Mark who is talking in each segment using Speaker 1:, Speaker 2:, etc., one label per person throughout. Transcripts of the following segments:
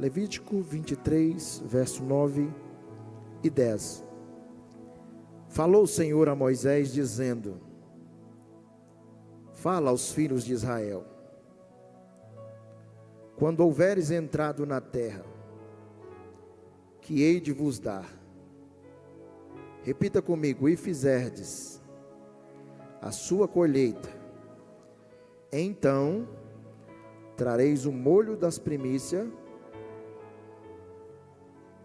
Speaker 1: Levítico 23, verso 9 e 10. Falou o Senhor a Moisés dizendo: fala aos filhos de Israel, quando houveres entrado na terra, que hei de vos dar. Repita comigo: e fizerdes a sua colheita, então trareis o molho das primícias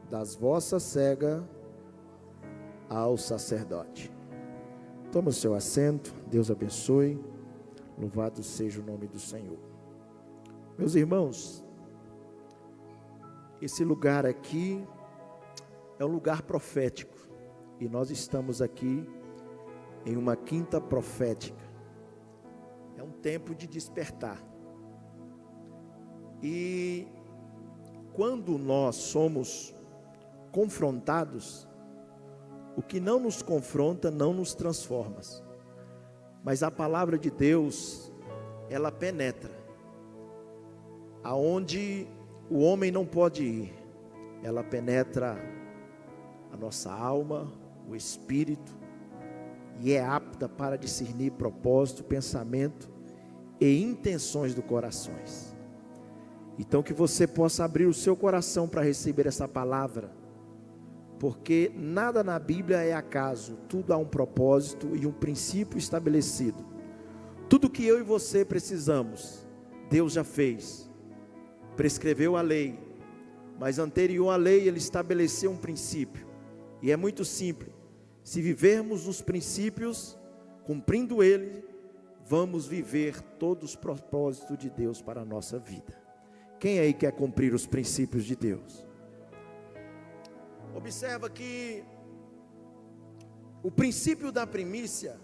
Speaker 1: das vossas cegas ao sacerdote. Toma o seu assento, Deus abençoe, louvado seja o nome do Senhor. Meus irmãos, esse lugar aqui é um lugar profético, e nós estamos aqui em uma quinta profética. É um tempo de despertar. E quando nós somos confrontados, o que não nos confronta não nos transforma, mas a palavra de Deus, ela penetra aonde o homem não pode ir. Ela penetra a nossa alma, o espírito, e é apta para discernir propósito, pensamento e intenções do coração. Então que você possa abrir o seu coração para receber essa palavra, porque nada na Bíblia é acaso, tudo há um propósito e um princípio estabelecido. Tudo que eu e você precisamos, Deus já fez, prescreveu a lei, mas anterior à lei Ele estabeleceu um princípio, e é muito simples. Se vivermos os princípios, cumprindo ele, vamos viver todos os propósitos de Deus para a nossa vida. Quem aí quer cumprir os princípios de Deus? Observa que o princípio da primícia,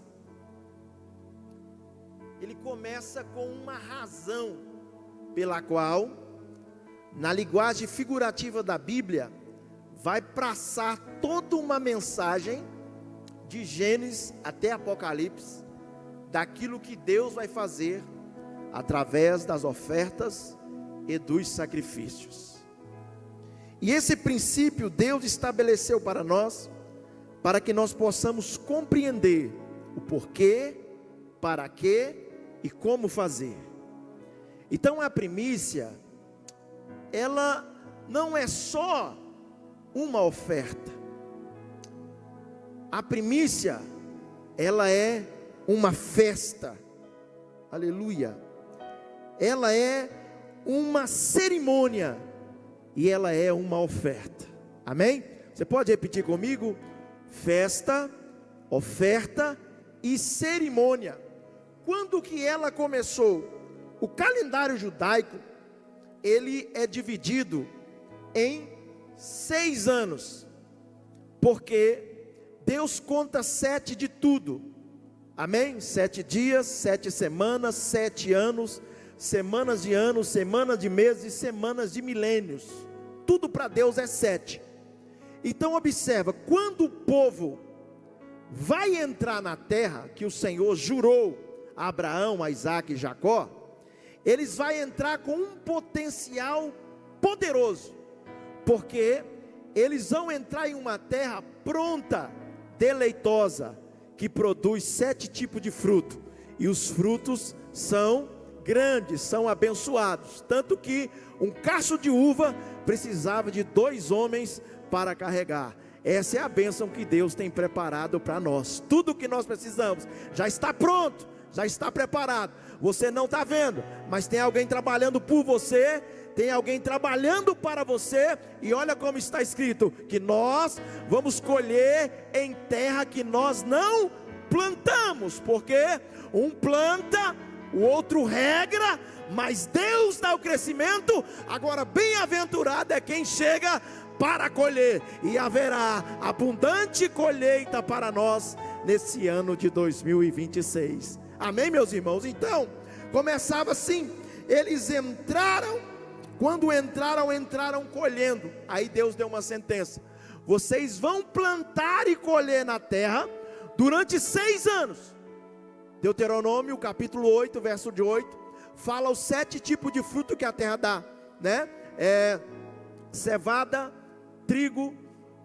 Speaker 1: ele começa com uma razão pela qual, na linguagem figurativa da Bíblia, vai passar toda uma mensagem de Gênesis até Apocalipse, daquilo que Deus vai fazer através das ofertas e dos sacrifícios. E esse princípio Deus estabeleceu para nós, para que nós possamos compreender o porquê, para quê e como fazer. Então a primícia, ela não é só uma oferta. A primícia, ela é uma festa, aleluia, ela é uma cerimônia, e ela é uma oferta, amém? Você pode repetir comigo? Festa, oferta e cerimônia. Quando que ela começou? O calendário judaico, ele é dividido em 6 anos, porque Deus conta 7 de tudo, amém? 7 dias, 7 semanas, 7 anos, semanas de anos, semanas de meses, semanas de milênios, tudo para Deus é 7. Então observa, quando o povo vai entrar na terra, que o Senhor jurou a Abraão, a Isaac e Jacó, eles vão entrar com um potencial poderoso, porque eles vão entrar em uma terra pronta, deleitosa, que produz 7 tipos de fruto, e os frutos são grandes, são abençoados, tanto que um cacho de uva precisava de 2 homens para carregar. Essa é a bênção que Deus tem preparado para nós. Tudo que nós precisamos já está pronto, já está preparado. Você não está vendo, mas tem alguém trabalhando por você, tem alguém trabalhando para você. E olha como está escrito, que nós vamos colher em terra que nós não plantamos, porque um planta, o outro regra, mas Deus dá o crescimento. Agora bem-aventurado é quem chega para colher, e haverá abundante colheita para nós nesse ano de 2026, amém, meus irmãos? Então, começava assim, eles entraram, quando entraram colhendo. Aí Deus deu uma sentença: vocês vão plantar e colher na terra durante 6 anos. Deuteronômio capítulo 8, verso de 8, fala os 7 tipos de fruto que a terra dá, né? cevada, trigo,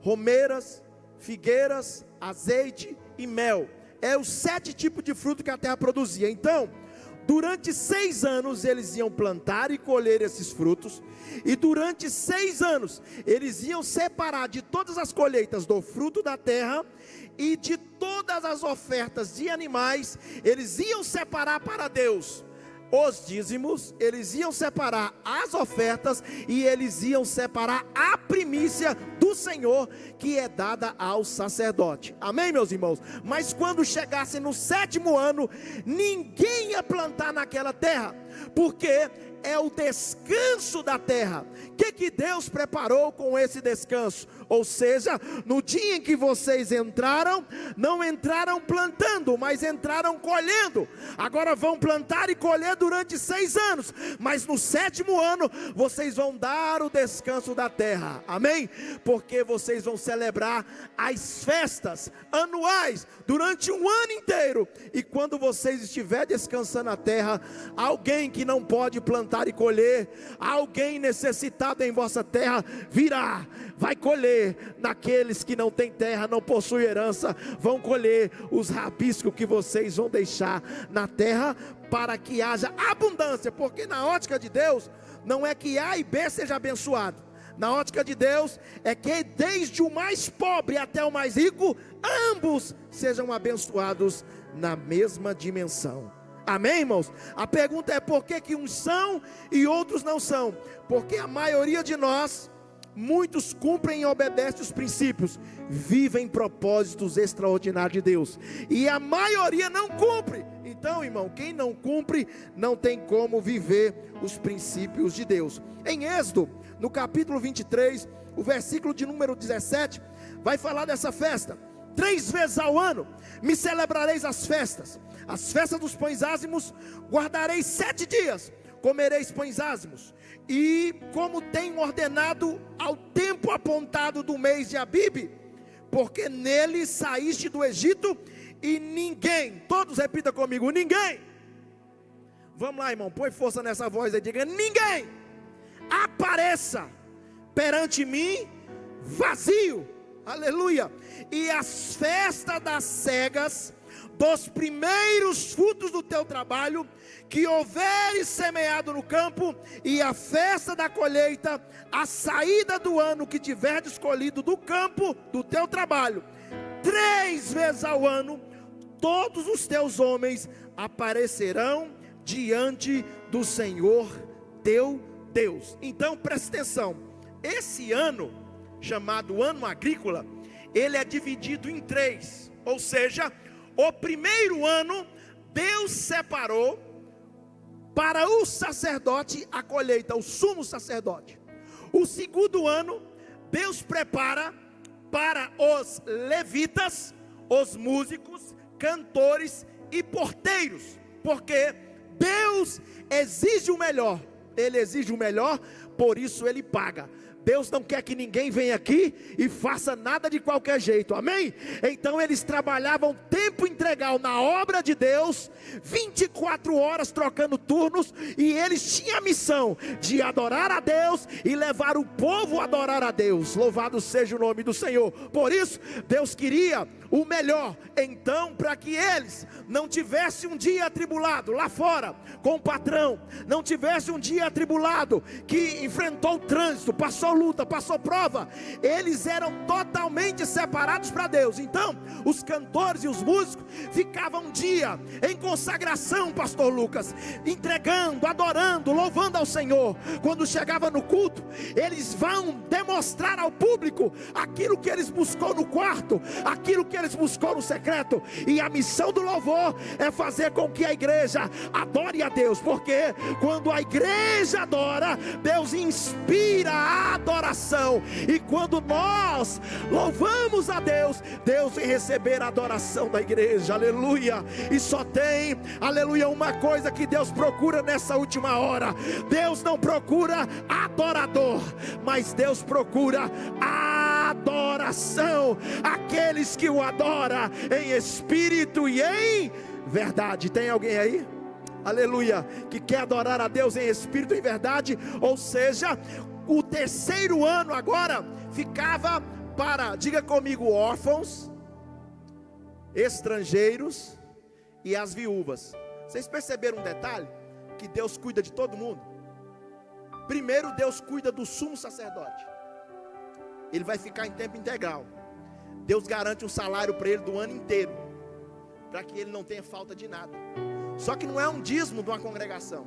Speaker 1: romeiras, figueiras, azeite e mel. É os 7 tipos de fruto que a terra produzia. Então, durante 6 anos eles iam plantar e colher esses frutos, e durante 6 anos eles iam separar de todas as colheitas do fruto da terra e de todas as ofertas de animais. Eles iam separar para Deus os dízimos, eles iam separar as ofertas e eles iam separar a primícia do Senhor, que é dada ao sacerdote. Amém, meus irmãos? Mas quando chegasse no 7º ano, ninguém ia plantar naquela terra, porque é o descanso da terra. O que Deus preparou com esse descanso? Ou seja, no dia em que vocês entraram, não entraram plantando, mas entraram colhendo. Agora vão plantar e colher durante 6 anos, mas no 7º ano, vocês vão dar o descanso da terra. Amém? Porque vocês vão celebrar as festas anuais durante um ano inteiro. E quando vocês estiverem descansando a terra, alguém que não pode plantar e colher, alguém necessitado em vossa terra virá, vai colher. Naqueles que não têm terra, não possuem herança, vão colher os rabiscos que vocês vão deixar na terra, para que haja abundância. Porque na ótica de Deus, não é que A e B seja abençoado. Na ótica de Deus, é que desde o mais pobre até o mais rico, ambos sejam abençoados na mesma dimensão. Amém, irmãos? A pergunta é: por que uns são e outros não são? Porque a maioria de nós, muitos cumprem e obedecem os princípios, vivem propósitos extraordinários de Deus, e a maioria não cumpre. Então, irmão, quem não cumpre, não tem como viver os princípios de Deus. Em Êxodo, no capítulo 23, o versículo de número 17, vai falar dessa festa. 3 vezes ao ano me celebrareis as festas dos pães ázimos, guardareis 7 dias, comereis pães ázimos, e como tenho ordenado ao tempo apontado do mês de Abibe, porque nele saíste do Egito, e ninguém, todos repita comigo, ninguém, vamos lá, irmão, põe força nessa voz aí, diga: ninguém apareça perante mim vazio. Aleluia. E as festas das cegas, dos primeiros frutos do teu trabalho, que houveres semeado no campo, e a festa da colheita, a saída do ano que tiveres escolhido do campo do teu trabalho, 3 vezes ao ano, todos os teus homens aparecerão diante do Senhor teu Deus. Então preste atenção, esse ano, chamado ano agrícola, ele é dividido em 3, ou seja, o primeiro ano, Deus separou para o sacerdote a colheita, o sumo sacerdote. O segundo ano, Deus prepara para os levitas, os músicos, cantores e porteiros, porque Deus exige o melhor, Ele exige o melhor, por isso Ele paga. Deus não quer que ninguém venha aqui e faça nada de qualquer jeito, amém? Então eles trabalhavam tempo integral na obra de Deus, 24 horas trocando turnos, e eles tinham a missão de adorar a Deus e levar o povo a adorar a Deus. Louvado seja o nome do Senhor. Por isso Deus queria o melhor. Então, para que eles não tivessem um dia atribulado lá fora com o patrão, não tivessem um dia atribulado que enfrentou o trânsito, passou luta, passou prova, eles eram totalmente separados para Deus. Então os cantores e os músicos ficavam um dia em consagração, pastor Lucas, entregando, adorando, louvando ao Senhor. Quando chegava no culto, eles vão demonstrar ao público aquilo que eles buscou no quarto, aquilo que eles buscou no secreto. E a missão do louvor é fazer com que a igreja adore a Deus, porque quando a igreja adora, Deus inspira a adoração, e quando nós louvamos a Deus, Deus vem receber a adoração da igreja, aleluia. E só tem, aleluia, uma coisa que Deus procura nessa última hora: Deus não procura adorador, mas Deus procura adoração, aqueles que o adoram em espírito e em verdade. Tem alguém aí? Aleluia, que quer adorar a Deus em espírito e em verdade? Ou seja, o terceiro ano agora ficava para, diga comigo, órfãos, estrangeiros e as viúvas. Vocês perceberam um detalhe? Que Deus cuida de todo mundo. Primeiro Deus cuida do sumo sacerdote. Ele vai ficar em tempo integral. Deus garante um salário para ele do ano inteiro, para que ele não tenha falta de nada. Só que não é um dízimo de uma congregação,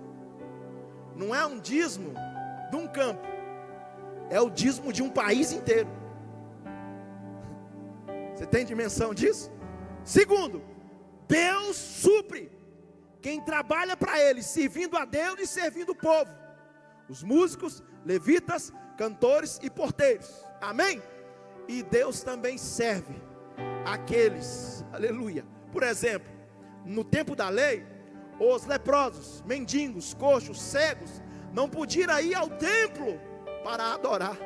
Speaker 1: não é um dízimo de um campo, é o dízimo de um país inteiro. Você tem dimensão disso? Segundo, Deus supre quem trabalha para ele, servindo a Deus e servindo o povo, os músicos, levitas, cantores e porteiros, amém? E Deus também serve aqueles, aleluia, por exemplo, no tempo da lei, os leprosos, mendigos, coxos, cegos, não podiam ir ao templo para adorar,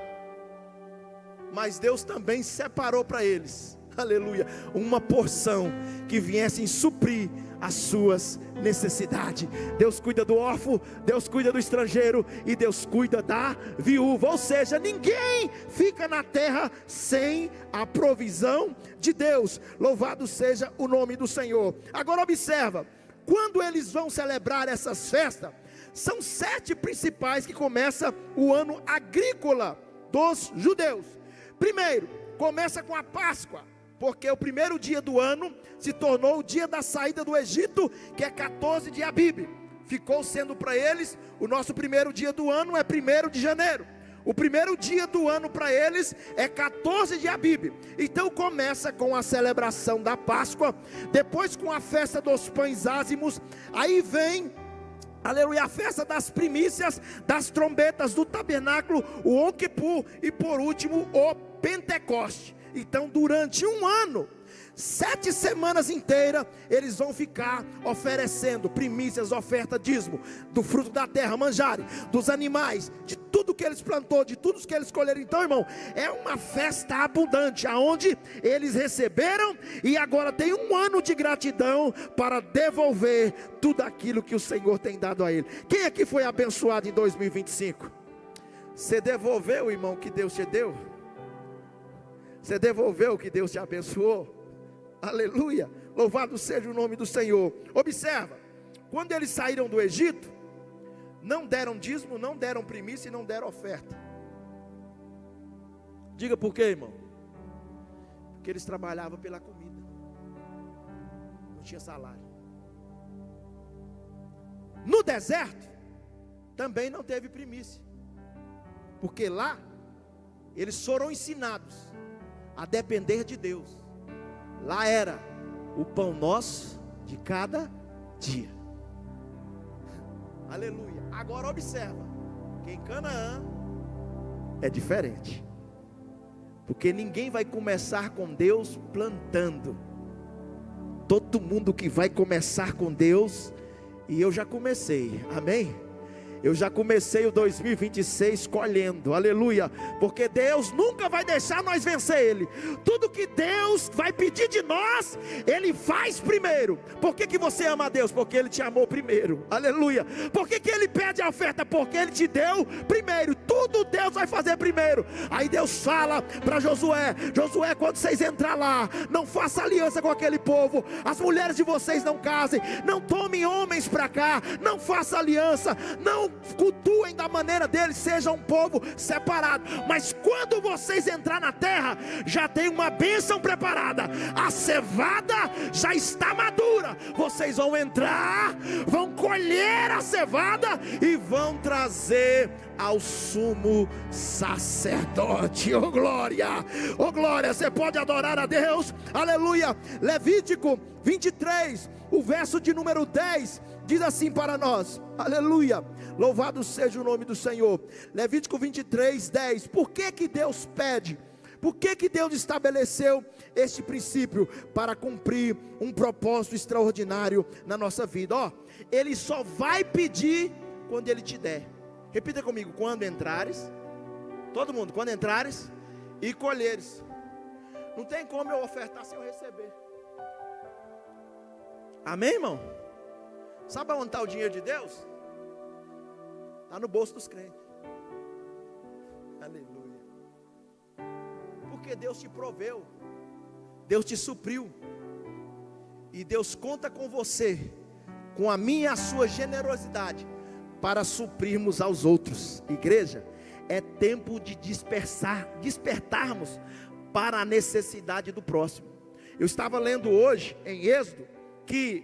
Speaker 1: mas Deus também separou para eles, aleluia, uma porção que viessem suprir as suas necessidades. Deus cuida do órfão, Deus cuida do estrangeiro e Deus cuida da viúva. Ou seja, ninguém fica na terra sem a provisão de Deus. Louvado seja o nome do Senhor. Agora observa, quando eles vão celebrar essas festas, são 7 principais que começa o ano agrícola dos judeus. Primeiro, começa com a Páscoa, porque o primeiro dia do ano se tornou o dia da saída do Egito, que é 14 de Abib. Ficou sendo para eles, o nosso primeiro dia do ano é 1º de janeiro. O primeiro dia do ano para eles é 14 de Abib. Então começa com a celebração da Páscoa, depois com a festa dos pães ázimos, aí vem, aleluia, a festa das primícias, das trombetas, do tabernáculo, o Yom Kippur e por último o Pentecoste. Então durante um ano, 7 semanas inteiras, eles vão ficar oferecendo primícias, oferta, dízimo, do fruto da terra, manjare, dos animais, de tudo que eles plantou, de tudo que eles colheram. Então, irmão, é uma festa abundante, aonde eles receberam, e agora tem um ano de gratidão, para devolver tudo aquilo que o Senhor tem dado a ele. Quem aqui foi abençoado em 2025? Você devolveu, irmão, o que Deus te deu? Você devolveu o que Deus te abençoou? Aleluia, louvado seja o nome do Senhor. Observa, quando eles saíram do Egito, não deram dízimo, não deram primícia e não deram oferta. Diga por quê, irmão? Porque eles trabalhavam pela comida, não tinha salário. No deserto, também não teve primícia, porque lá, eles foram ensinados a depender de Deus. Lá era o pão nosso de cada dia. Aleluia. Agora observa, que em Canaã é diferente, porque ninguém vai começar com Deus plantando. Todo mundo que vai começar com Deus, e eu já comecei, amém? Eu já comecei o 2026 colhendo, aleluia, porque Deus nunca vai deixar nós vencer Ele. Tudo que Deus vai pedir de nós, Ele faz primeiro. Por que você ama a Deus? Porque Ele te amou primeiro, aleluia. Por que Ele pede a oferta? Porque Ele te deu primeiro. Tudo Deus vai fazer primeiro. Aí Deus fala para Josué: Josué, quando vocês entrar lá, não faça aliança com aquele povo, as mulheres de vocês não casem, não tomem homens para cá, não faça aliança, não cultuem da maneira deles, sejam um povo separado. Mas quando vocês entrar na terra, já tem uma bênção preparada, a cevada já está madura. Vocês vão entrar, vão colher a cevada e vão trazer ao sumo sacerdote. Oh glória, oh glória. Você pode adorar a Deus, aleluia. Levítico 23, o verso de número 10 diz assim para nós, aleluia, louvado seja o nome do Senhor. Levítico 23, 10. Por que Deus pede? Por que Deus estabeleceu este princípio? Para cumprir um propósito extraordinário na nossa vida. Ó, Ele só vai pedir quando Ele te der. Repita comigo: quando entrares, todo mundo, quando entrares e colheres. Não tem como eu ofertar sem eu receber. Amém, irmão? Sabe onde está o dinheiro de Deus? Está no bolso dos crentes. Aleluia. Porque Deus te proveu, Deus te supriu, e Deus conta com você, com a minha e a sua generosidade, para suprirmos aos outros. Igreja, é tempo de despertarmos para a necessidade do próximo. Eu estava lendo hoje em Êxodo que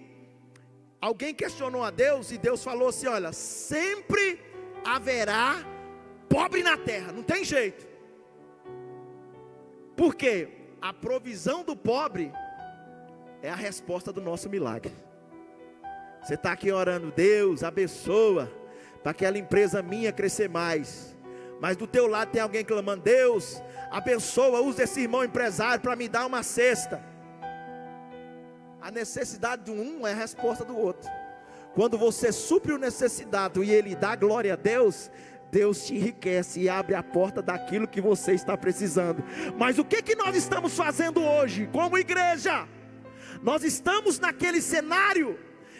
Speaker 1: alguém questionou a Deus, e Deus falou assim: olha, sempre haverá pobre na terra, não tem jeito. Porque a provisão do pobre é a resposta do nosso milagre. Você está aqui orando: Deus abençoa para aquela empresa minha crescer mais. Mas do teu lado tem alguém clamando: Deus abençoa, usa esse irmão empresário para me dar uma cesta. A necessidade de um é a resposta do outro. Quando você supre o necessitado e ele dá glória a Deus, Deus te enriquece e abre a porta daquilo que você está precisando. Mas o que nós estamos fazendo hoje como igreja? Nós estamos naquele cenário,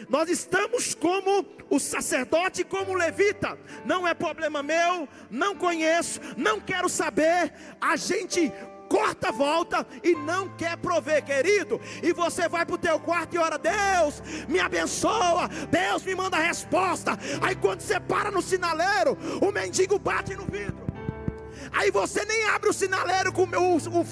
Speaker 1: nós estamos como o sacerdote, como o levita: não é problema meu, não conheço, não quero saber. A gente corta, volta e não quer prover, querido. E você vai para o teu quarto e ora: Deus me abençoa, Deus me manda a resposta. Aí quando você para no sinaleiro, o mendigo bate no vidro. Aí você nem abre o sinaleiro com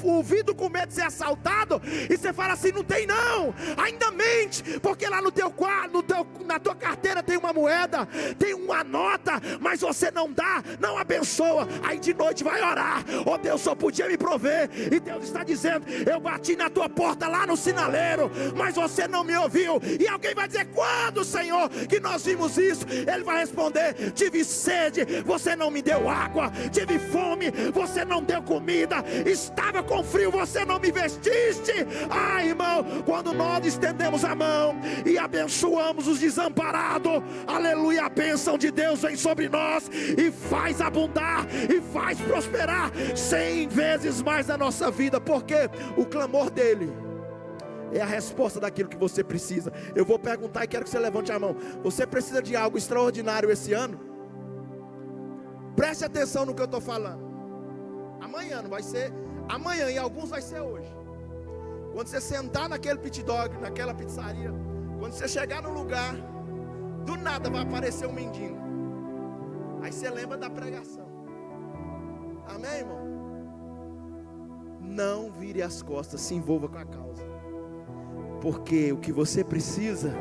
Speaker 1: o vidro com medo de ser assaltado, e você fala assim: não tem não, ainda mente, porque lá no teu quarto, na tua carteira tem uma moeda, tem uma nota, mas você não dá, não abençoa. Aí de noite vai orar: oh Deus, só podia me prover. E Deus está dizendo: eu bati na tua porta lá no sinaleiro, mas você não me ouviu. E alguém vai dizer: quando, Senhor, que nós vimos isso? Ele vai responder: tive sede, você não me deu água, tive fome, você não deu comida, estava com frio, você não me vestiste. Ah, irmão, quando nós estendemos a mão e abençoamos os desamparados, aleluia, a bênção de Deus vem sobre nós e faz abundar e faz prosperar 100 vezes mais na nossa vida, porque o clamor dele é a resposta daquilo que você precisa. Eu vou perguntar e quero que você levante a mão: você precisa de algo extraordinário esse ano? Preste atenção no que eu estou falando. Amanhã não vai ser amanhã, e alguns vai ser hoje. Quando você sentar naquele pit dog, naquela pizzaria, quando você chegar no lugar, do nada vai aparecer um mendigo. Aí você lembra da pregação. Amém, irmão? Não vire as costas, se envolva com a causa. Porque o que você precisa,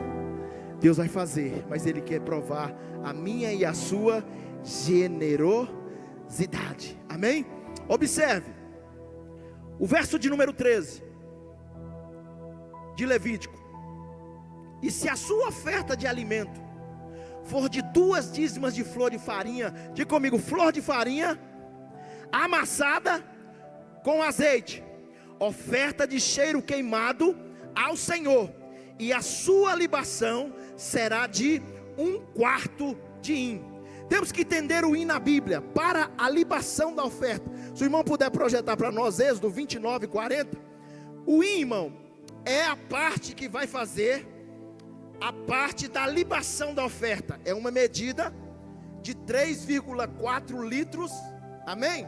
Speaker 1: Deus vai fazer, mas Ele quer provar a minha e a sua generosidade. Amém? Observe o verso de número 13 de Levítico: e se a sua oferta de alimento for de 2 dízimas de flor de farinha, diga comigo, flor de farinha amassada com azeite, oferta de cheiro queimado ao Senhor, e a sua libação será de 1/4 de hin. Temos que entender o hin na Bíblia para a libação da oferta. Se o irmão puder projetar para nós Êxodo 29:40. O hin, irmão, é a parte que vai fazer a parte da libação da oferta. É uma medida de 3,4 litros, amém?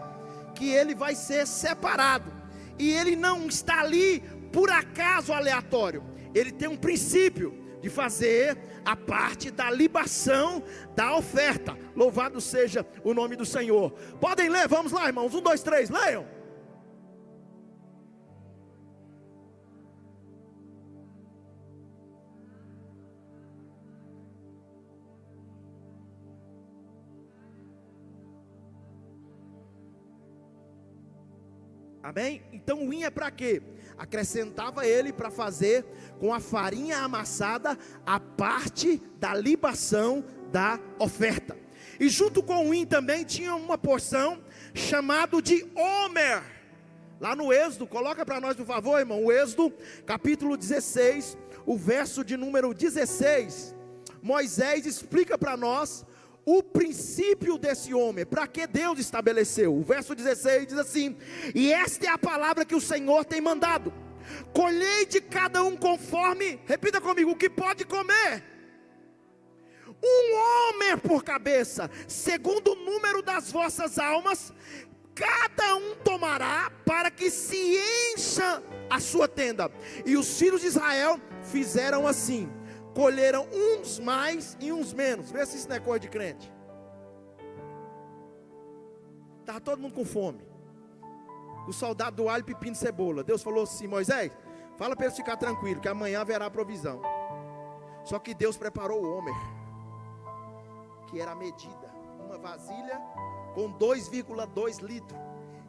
Speaker 1: Que ele vai ser separado, e ele não está ali por acaso aleatório. Ele tem um princípio de fazer a parte da libação da oferta. Louvado seja o nome do Senhor. Podem ler, vamos lá, irmãos, 1, 2, 3, leiam. Amém? Então o hin é para quê? Acrescentava ele para fazer com a farinha amassada a parte da libação da oferta. E junto com o hin também tinha uma porção chamado de Homer. Lá no Êxodo, coloca para nós por favor, irmão, o Êxodo capítulo 16, o verso de número 16. Moisés explica para nós o princípio desse homem, para que Deus estabeleceu. O verso 16 diz assim: e esta é a palavra que o Senhor tem mandado: colhei de cada um conforme, repita comigo, o que pode comer, 1 homem por cabeça, segundo o número das vossas almas, cada um tomará para que se encha a sua tenda. E os filhos de Israel fizeram assim, colheram uns mais e uns menos. Vê se isso não é coisa de crente. Estava todo mundo com fome. O soldado do alho, pepino e cebola. Deus falou assim: Moisés, fala para eles ficar tranquilo, que amanhã haverá provisão. Só que Deus preparou o homer, que era a medida, uma vasilha com 2,2 litros.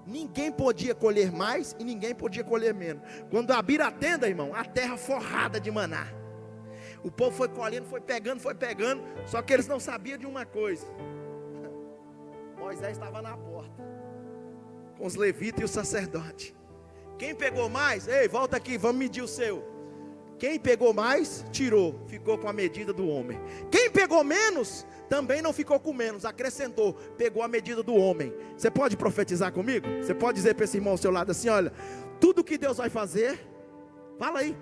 Speaker 1: Ninguém podia colher mais e ninguém podia colher menos. Quando abriram a tenda, irmão, a terra forrada de maná. O povo foi colhendo, foi pegando. Só que eles não sabiam de uma coisa. Moisés estava na porta, com os levitas e o sacerdote. Quem pegou mais? Ei, volta aqui, vamos medir o seu. Quem pegou mais, tirou, ficou com a medida do homem. Quem pegou menos, também não ficou com menos, acrescentou, pegou a medida do homem. Você pode profetizar comigo? Você pode dizer para esse irmão ao seu lado assim: olha, tudo que Deus vai fazer, fala aí,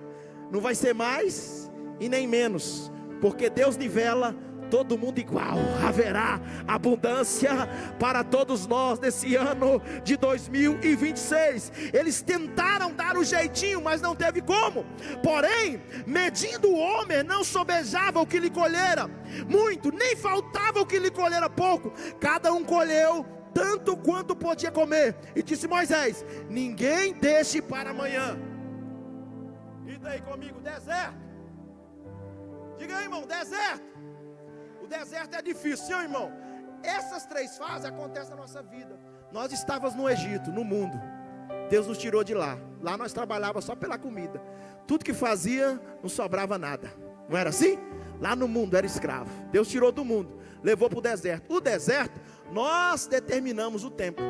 Speaker 1: não vai ser mais e nem menos, porque Deus nivela todo mundo igual. Haverá abundância para todos nós nesse ano de 2026. Eles tentaram dar o jeitinho, mas não teve como. Porém, medindo o homem, não sobejava o que lhe colhera muito, nem faltava o que lhe colhera pouco. Cada um colheu tanto quanto podia comer. E disse Moisés: ninguém deixe para amanhã. E daí comigo, deserto. Diga aí, irmão, deserto. O deserto é difícil, sim, irmão. Essas três fases acontecem na nossa vida. Nós estávamos no Egito, no mundo. Deus nos tirou de lá. Lá nós trabalhávamos só pela comida. Tudo que fazia, não sobrava nada. Não era assim? Lá no mundo era escravo. Deus tirou do mundo, levou para o deserto. O deserto, nós determinamos o tempo,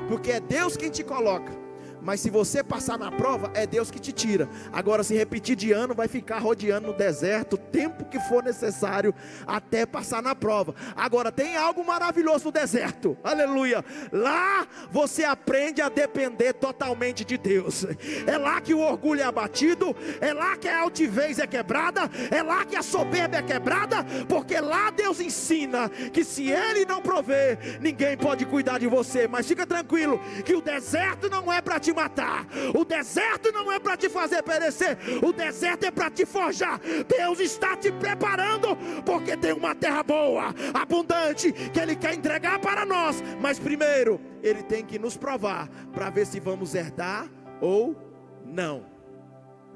Speaker 1: porque é Deus quem te coloca. Mas se você passar na prova, é Deus que te tira. Agora, se repetir de ano, vai ficar rodeando no deserto o tempo que for necessário até passar na prova. Agora, tem algo maravilhoso no deserto, aleluia. Lá você aprende a depender totalmente de Deus. É lá que o orgulho é abatido, é lá que a altivez é quebrada, é lá que a soberba é quebrada, porque lá Deus ensina que se Ele não prover, ninguém pode cuidar de você. Mas fica tranquilo, que o deserto não é para te matar, o deserto não é para te fazer perecer, o deserto é para te forjar. Deus está te preparando, porque tem uma terra boa, abundante, que Ele quer entregar para nós. Mas primeiro, Ele tem que nos provar, para ver se vamos herdar ou não.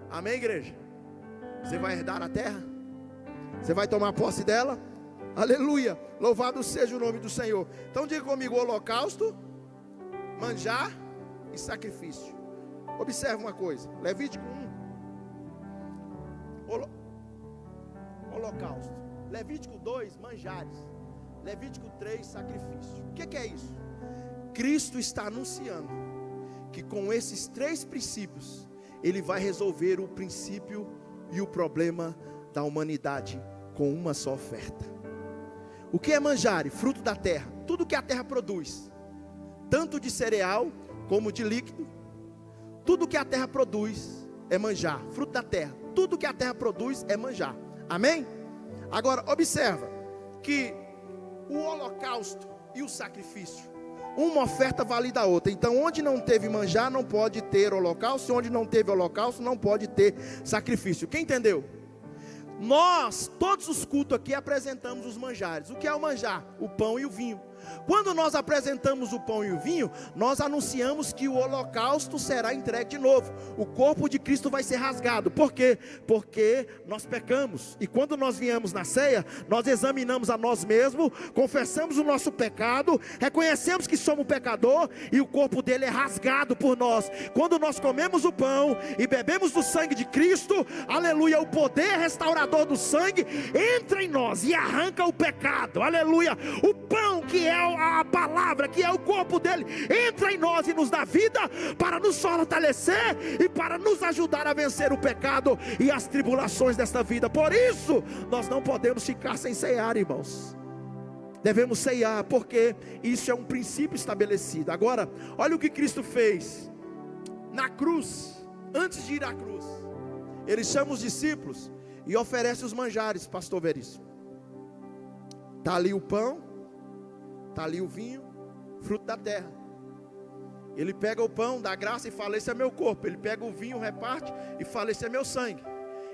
Speaker 1: Amém, igreja? Você vai herdar a terra? Você vai tomar posse dela? Aleluia, louvado seja o nome do Senhor. Então diga comigo: holocausto, manjar e sacrifício. Observe uma coisa, Levítico 1, holocausto. Levítico 2, manjares. Levítico 3, sacrifício. O que é isso? Cristo está anunciando que com esses três princípios Ele vai resolver o princípio e o problema da humanidade com uma só oferta. O que é manjare? Fruto da terra. Tudo que a terra produz, tanto de cereal como de líquido. Tudo que a terra produz é manjar, fruto da terra. Tudo que a terra produz é manjar. Amém? Agora observa que o holocausto e o sacrifício, uma oferta valida a outra. Então onde não teve manjar, não pode ter holocausto. Onde não teve holocausto, não pode ter sacrifício. Quem entendeu? Nós, todos os cultos aqui, apresentamos os manjares. O que é o manjar? O pão e o vinho. Quando nós apresentamos o pão e o vinho, nós anunciamos que o holocausto será entregue de novo. O corpo de Cristo vai ser rasgado. Por quê? Porque nós pecamos. E quando nós viemos na ceia, nós examinamos a nós mesmos, confessamos o nosso pecado, reconhecemos que somos pecador, e o corpo dele é rasgado por nós. Quando nós comemos o pão e bebemos do sangue de Cristo, aleluia, o poder restaurador do sangue entra em nós e arranca o pecado, aleluia. O pão, que é a palavra, que é o corpo dele, entra em nós e nos dá vida para nos fortalecer e para nos ajudar a vencer o pecado e as tribulações desta vida. Por isso nós não podemos ficar sem ceiar, irmãos. Devemos ceiar, porque isso é um princípio estabelecido. Agora, olha o que Cristo fez na cruz. Antes de ir à cruz, Ele chama os discípulos e oferece os manjares, pastor Veríssimo. Está ali o pão, está ali o vinho, fruto da terra. Ele pega o pão da graça e fala: esse é meu corpo. Ele pega o vinho, reparte e fala: esse é meu sangue.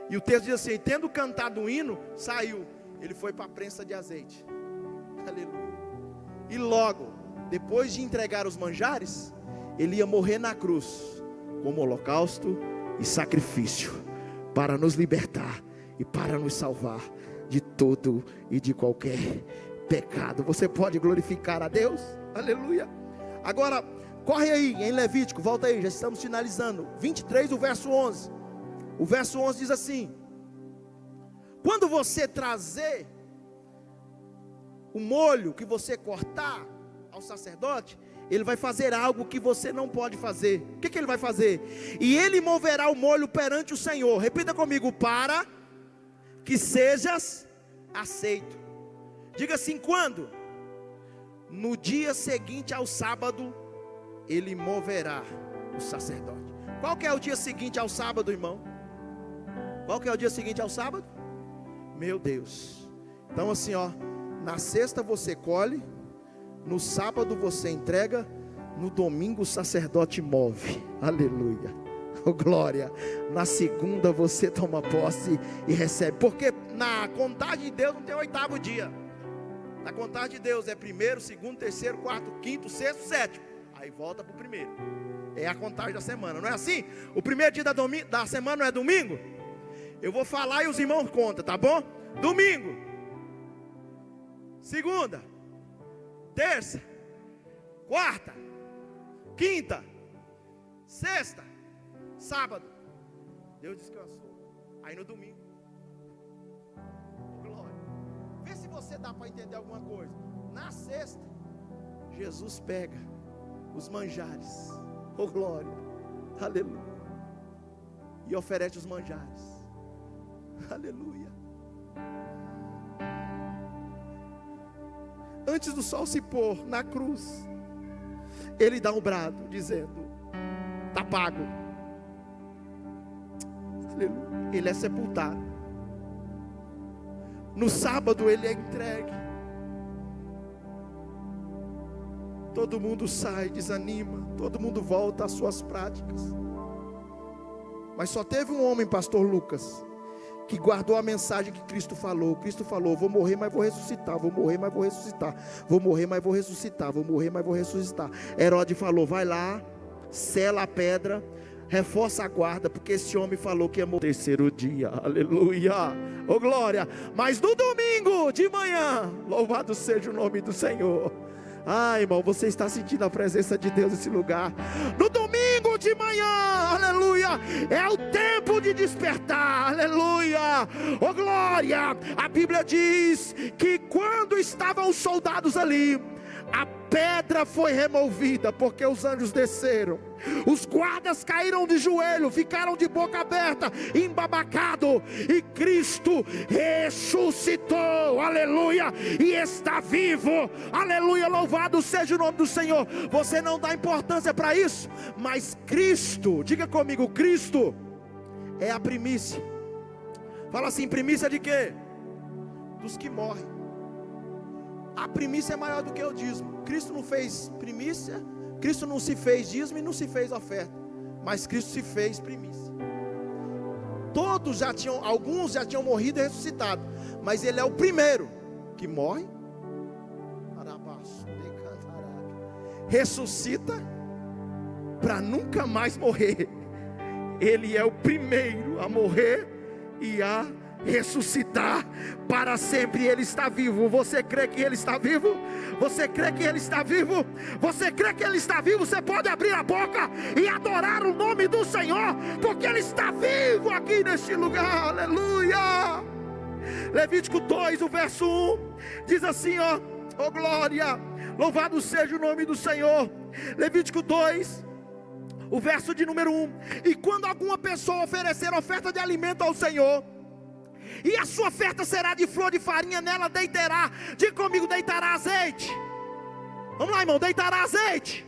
Speaker 1: E o texto diz assim: tendo cantado um hino, saiu. Ele foi para a prensa de azeite. Aleluia. E logo, depois de entregar os manjares, ele ia morrer na cruz, como holocausto e sacrifício, para nos libertar e para nos salvar de todo e de qualquer pecado. Você pode glorificar a Deus? Aleluia. Agora, corre aí em Levítico, volta aí, já estamos finalizando. 23, o verso 11. O verso 11 diz assim: quando você trazer o molho que você cortar ao sacerdote, ele vai fazer algo que você não pode fazer. O que ele vai fazer? E ele moverá o molho perante o Senhor. Repita comigo: para que sejas aceito. Diga assim: quando? No dia seguinte ao sábado, ele moverá o sacerdote. Qual que é o dia seguinte ao sábado, irmão? Qual que é o dia seguinte ao sábado? Meu Deus. Então assim, ó, na sexta você colhe, no sábado você entrega, no domingo o sacerdote move. Aleluia. Oh, glória. Na segunda você toma posse e recebe. Porque na contagem de Deus não tem oitavo dia. Na contagem de Deus é primeiro, segundo, terceiro, quarto, quinto, sexto, sétimo. Aí volta para o primeiro. É a contagem da semana, não é assim? O primeiro dia da semana não é domingo? Eu vou falar e os irmãos contam, tá bom? Domingo, segunda, terça, quarta, quinta, sexta, sábado. Deus descansou. Aí no domingo, glória. Vê se você dá para entender alguma coisa. Na sexta, Jesus pega os manjares, oh glória, aleluia, e oferece os manjares, aleluia. Antes do sol se pôr na cruz, ele dá um brado dizendo: está pago. Aleluia. Ele é sepultado. No sábado ele é entregue. Todo mundo sai, desanima, todo mundo volta às suas práticas. Mas só teve um homem, pastor Lucas, que guardou a mensagem que Cristo falou. Cristo falou: vou morrer, mas vou ressuscitar. Vou morrer, mas vou ressuscitar. Vou morrer, mas vou ressuscitar. Vou morrer, mas vou ressuscitar. Herodes falou: vai lá, sela a pedra, reforça a guarda, porque esse homem falou que ia morrer no terceiro dia. Aleluia, oh glória. Mas no domingo de manhã, louvado seja o nome do Senhor. Ah, irmão, você está sentindo a presença de Deus nesse lugar. No domingo de manhã, aleluia, é o tempo de despertar, aleluia, oh glória. A Bíblia diz que quando estavam os soldados ali, a pedra foi removida, porque os anjos desceram. Os guardas caíram de joelho, ficaram de boca aberta, embabacado, e Cristo ressuscitou, aleluia, e está vivo, aleluia, louvado seja o nome do Senhor. Você não dá importância para isso, mas Cristo, diga comigo, Cristo é a primícia. Fala assim: primícia de quê? Dos que morrem. A primícia é maior do que o dízimo. Cristo não fez primícia, Cristo não se fez dízimo e não se fez oferta, mas Cristo se fez primícia. Todos já tinham, alguns já tinham morrido e ressuscitado, mas Ele é o primeiro que morre, ressuscita para nunca mais morrer. Ele é o primeiro a morrer e a ressuscitar para sempre. Ele está vivo. Você crê que Ele está vivo? Você crê que Ele está vivo? Você crê que Ele está vivo? Você pode abrir a boca e adorar o nome do Senhor, porque Ele está vivo aqui neste lugar, aleluia. Levítico 2, o verso 1 diz assim, ó, oh glória, louvado seja o nome do Senhor. Levítico 2, o verso de número 1: e quando alguma pessoa oferecer oferta de alimento ao Senhor, e a sua oferta será de flor de farinha, nela deitará, diga comigo, deitará azeite. Vamos lá, irmão, deitará azeite,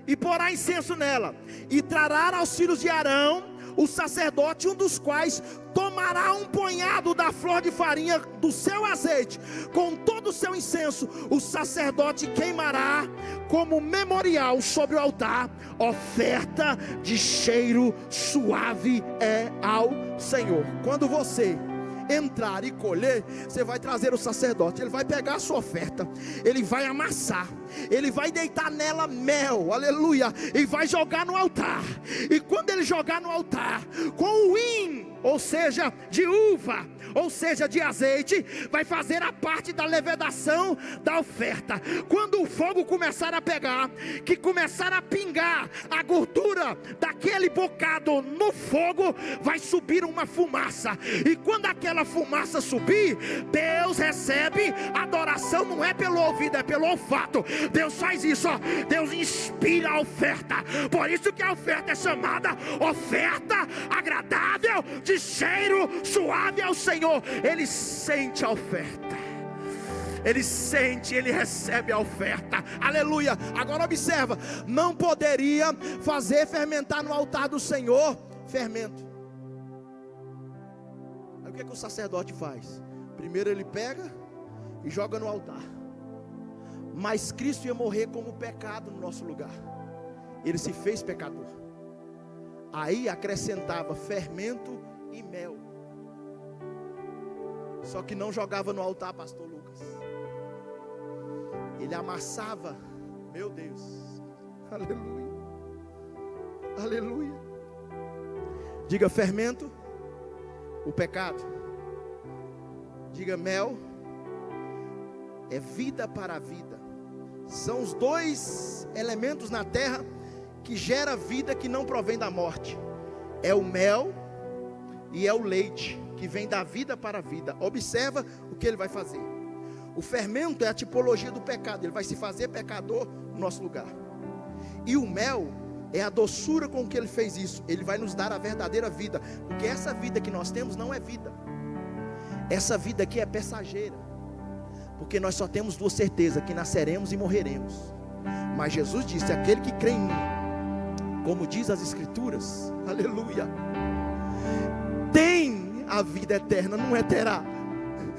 Speaker 1: e porá incenso nela, e trará aos filhos de Arão o sacerdote, um dos quais tomará um punhado da flor de farinha do seu azeite, com todo o seu incenso, o sacerdote queimará como memorial sobre o altar, oferta de cheiro suave é ao Senhor. Quando você entrar e colher, você vai trazer o sacerdote, ele vai pegar a sua oferta, ele vai amassar, ele vai deitar nela mel, aleluia, e vai jogar no altar. E quando ele jogar no altar, com o hin, ou seja, de uva, ou seja, de azeite, vai fazer a parte da levedação da oferta. Quando o fogo começar a pegar, que começar a pingar a gordura daquele bocado no fogo, vai subir uma fumaça. E quando aquela fumaça subir, Deus recebe adoração, não é pelo ouvido, é pelo olfato. Deus faz isso, ó. Deus inspira a oferta. Por isso que a oferta é chamada oferta agradável, de cheiro suave ao Senhor. Ele sente a oferta, ele sente, ele recebe a oferta, aleluia. Agora observa, não poderia fazer fermentar no altar do Senhor fermento. Aí o que é que o sacerdote faz? Primeiro ele pega e joga no altar. Mas Cristo ia morrer como pecado no nosso lugar, ele se fez pecador. Aí acrescentava fermento e mel, só que não jogava no altar, pastor Lucas. Ele amassava, meu Deus, aleluia, aleluia. Diga fermento, o pecado. Diga mel, é vida para a vida. São os dois elementos na terra que gera vida, que não provém da morte. É o mel e é o leite, que vem da vida para a vida. Observa o que ele vai fazer. O fermento é a tipologia do pecado, ele vai se fazer pecador no nosso lugar. E o mel é a doçura com que ele fez isso. Ele vai nos dar a verdadeira vida, porque essa vida que nós temos não é vida. Essa vida aqui é passageira, porque nós só temos duas certezas: que nasceremos e morreremos. Mas Jesus disse: aquele que crê em mim, como diz as escrituras, aleluia, tem a vida eterna, não é terá,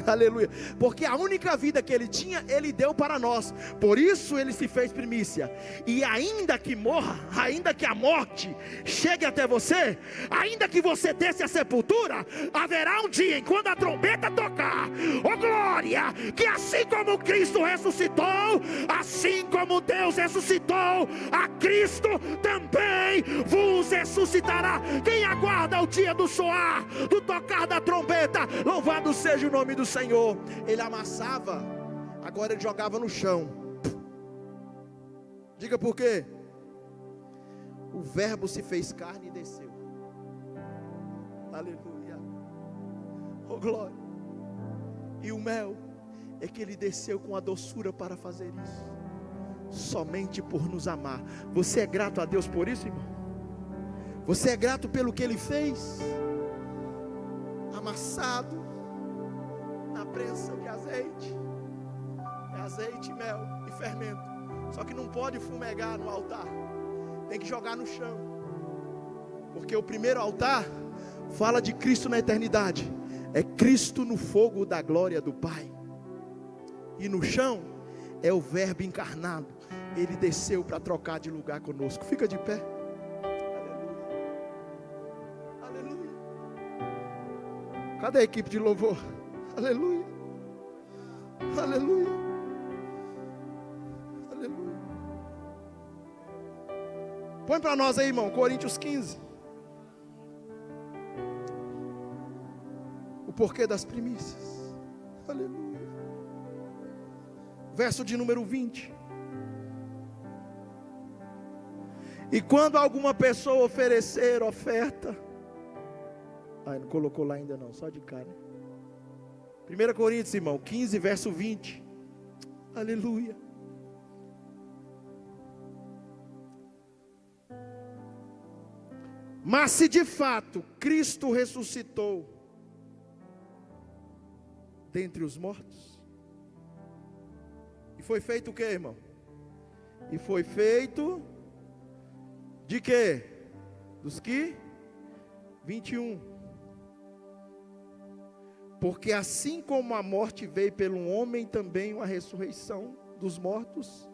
Speaker 1: aleluia, porque a única vida que ele tinha, ele deu para nós. Por isso ele se fez primícia. E ainda que morra, ainda que a morte chegue até você, ainda que você desça a sepultura, haverá um dia em quando a trombeta tocar, oh glória, que assim como Cristo ressuscitou, assim como Deus ressuscitou a Cristo, também vos ressuscitará. Quem aguarda o dia do soar, do tocar da trombeta, louvado seja o nome do Senhor. Ele amassava, agora ele jogava no chão. Diga por quê? O verbo se fez carne e desceu. Aleluia, oh glória. E o mel é que ele desceu com a doçura para fazer isso, somente por nos amar. Você é grato a Deus por isso, irmão? Você é grato pelo que ele fez? Amassado na prensa de azeite, azeite, mel e fermento. Só que não pode fumegar no altar, tem que jogar no chão, porque o primeiro altar fala de Cristo na eternidade, é Cristo no fogo da glória do Pai. E no chão é o verbo encarnado, ele desceu para trocar de lugar conosco. Fica de pé. Aleluia, aleluia. Cadê a equipe de louvor? Aleluia, aleluia, aleluia. Põe para nós aí, irmão, Coríntios 15. O porquê das primícias. Aleluia. Verso de número 20. E quando alguma pessoa oferecer oferta, não colocou lá ainda não, só de cá, né? 1 Coríntios, irmão, 15, verso 20. Aleluia. Mas se de fato Cristo ressuscitou dentre os mortos, e foi feito o que, irmão? E foi feito de quê? Dos que 21. Porque assim como a morte veio pelo homem, também a ressurreição dos mortos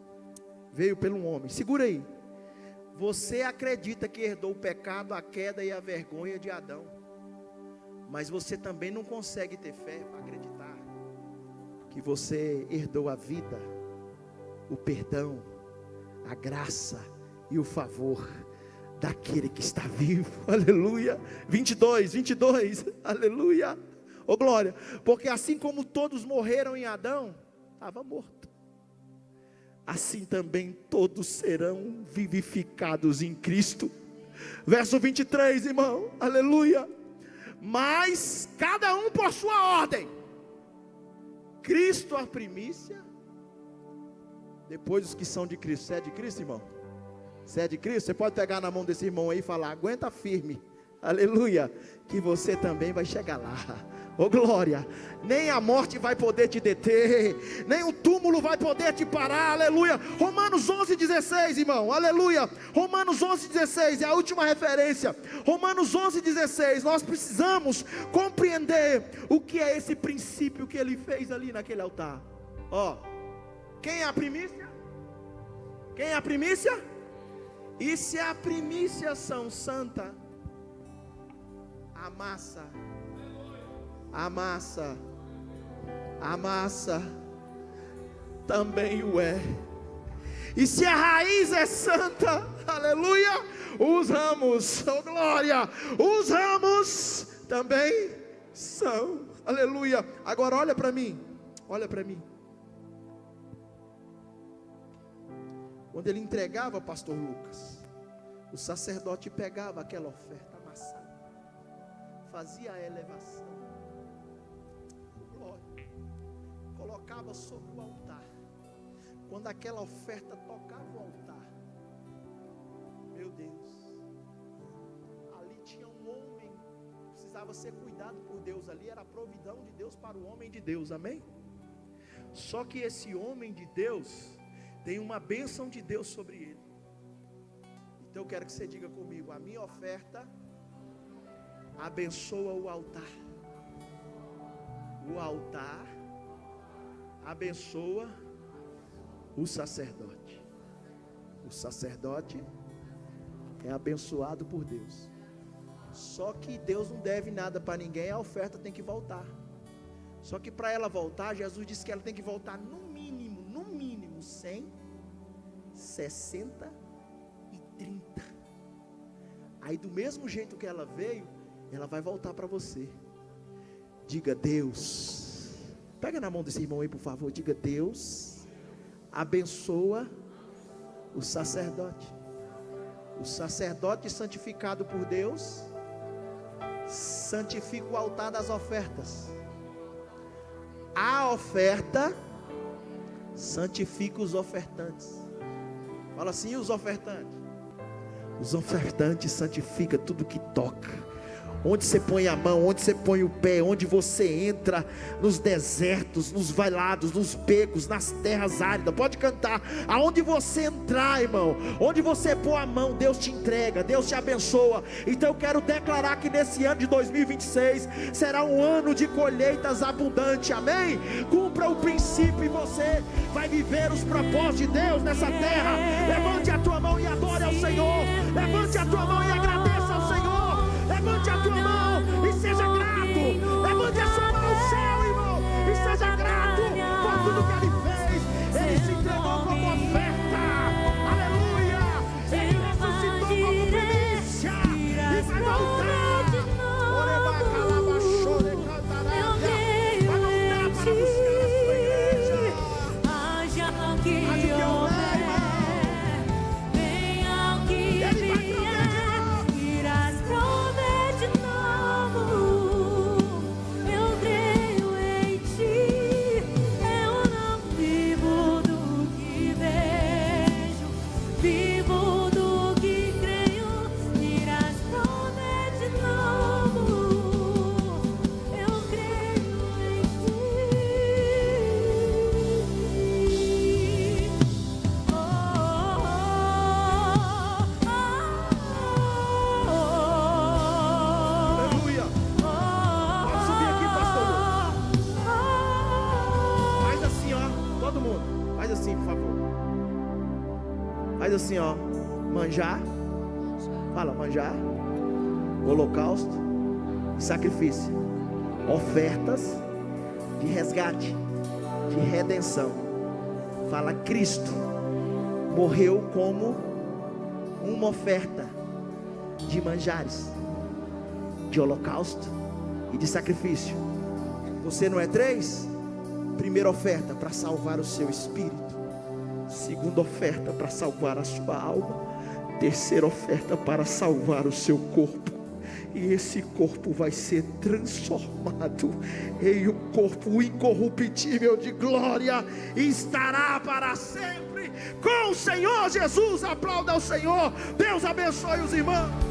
Speaker 1: veio pelo homem. Segura aí. Você acredita que herdou o pecado, a queda e a vergonha de Adão, mas você também não consegue ter fé para acreditar que você herdou a vida, o perdão, a graça e o favor daquele que está vivo. Aleluia. 22, aleluia. Ô glória. Porque assim como todos morreram em Adão, estava morto, assim também todos serão vivificados em Cristo. Verso 23, irmão, aleluia. Mas cada um por sua ordem: Cristo a primícia, depois os que são de Cristo. Você é de Cristo, irmão? Você é de Cristo? Você pode pegar na mão desse irmão aí e falar: aguenta firme, aleluia, que você também vai chegar lá. Oh glória, nem a morte vai poder te deter, nem o túmulo vai poder te parar, aleluia. Romanos 11:16, irmão, aleluia. Romanos 11:16 é a última referência. Romanos 11:16, nós precisamos compreender o que é esse princípio que ele fez ali naquele altar. Ó, quem é a primícia? Quem é a primícia? E se a primícia são santa, a massa também o é. E se a raiz é santa, aleluia, os ramos, oh glória, os ramos também são, aleluia. Agora olha para mim, olha para mim. Quando ele entregava, pastor Lucas, o sacerdote pegava aquela oferta amassada, fazia a elevação, colocava sobre o altar. Quando aquela oferta tocava o altar, meu Deus, ali tinha um homem que precisava ser cuidado por Deus. Ali era a providão de Deus para o homem de Deus, amém? Só que esse homem de Deus tem uma bênção de Deus sobre ele. Então eu quero que você diga comigo: a minha oferta abençoa o altar. O altar abençoa o sacerdote. O sacerdote é abençoado por Deus. Só que Deus não deve nada para ninguém, a oferta tem que voltar. Só que para ela voltar, Jesus disse que ela tem que voltar no mínimo 100, 60 e 30. Aí do mesmo jeito que ela veio, ela vai voltar para você. Diga: Deus, pega na mão desse irmão aí, por favor. Diga: Deus abençoa o sacerdote. O sacerdote santificado por Deus santifica o altar das ofertas. A oferta santifica os ofertantes. Fala assim: os ofertantes. Os ofertantes santificam tudo que toca. Onde você põe a mão, onde você põe o pé, onde você entra, nos desertos, nos valados, nos becos, nas terras áridas, pode cantar, aonde você entrar, irmão, onde você pôr a mão, Deus te entrega, Deus te abençoa. Então eu quero declarar que nesse ano de 2026, será um ano de colheitas abundantes, amém? Cumpra o princípio e você vai viver os propósitos de Deus nessa terra. Levante a tua mão e adore ao Senhor, levante a tua mão e agradeça ao Senhor. Levante a tua mão e seja grato. Levante a sua mão ao céu, irmão, e seja grato por tudo que Ele fez. Ele se entregou como oferta, aleluia. Ele ressuscitou como primícia e vai voltar. Vai voltar para buscar a sua igreja. Haja o que houver, venha o que vier, irás prover de novo. Eu creio em ti, eu não assim, ó: manjar. Fala, manjar, holocausto e sacrifício. Ofertas de resgate, de redenção. Fala, Cristo morreu como uma oferta de manjares, de holocausto e de sacrifício. Você não é 3? Primeira oferta para salvar o seu espírito. Segunda oferta para salvar a sua alma. Terceira oferta para salvar o seu corpo. E esse corpo vai ser transformado em um corpo incorruptível de glória, e estará para sempre com o Senhor Jesus. Aplauda ao Senhor. Deus abençoe os irmãos.